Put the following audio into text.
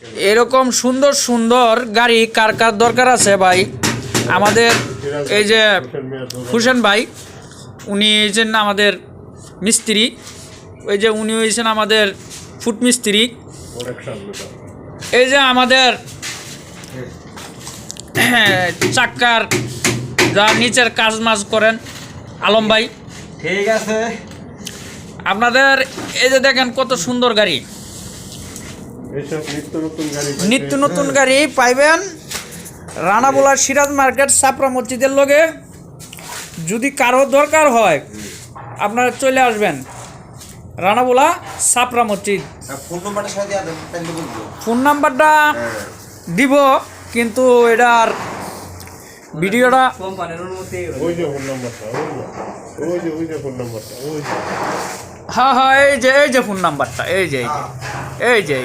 এরকম সুন্দর সুন্দর গাড়ি কার কার দরকার আছে ভাই? আমাদের এই যে হোসেন ভাই, উনি হয়েছেন আমাদের মিস্ত্রি। ওই যে উনি হয়েছেন আমাদের ফুট মিস্ত্রি। এই যে আমাদের চাক্কার যা নিচের কাজ মাজ করেন আলম ভাই। ঠিক আছে, আপনাদের এই যে দেখেন কত সুন্দর গাড়ি, নিত্য নতুন গাড়ি পাইবেন রানাবোলা সিরাজ মার্কেট সাপড়া মসজিদের লগে। যদি কারো দরকার হয় আপনারা চলে আসবেন রানাবোলা সাপড়া মসজিদ। ফোন নাম্বারটা দিব, কিন্তু এটার ভিডিওটা হ্যাঁ হ্যাঁ এই যে ফোন নাম্বারটা এই যে এই যে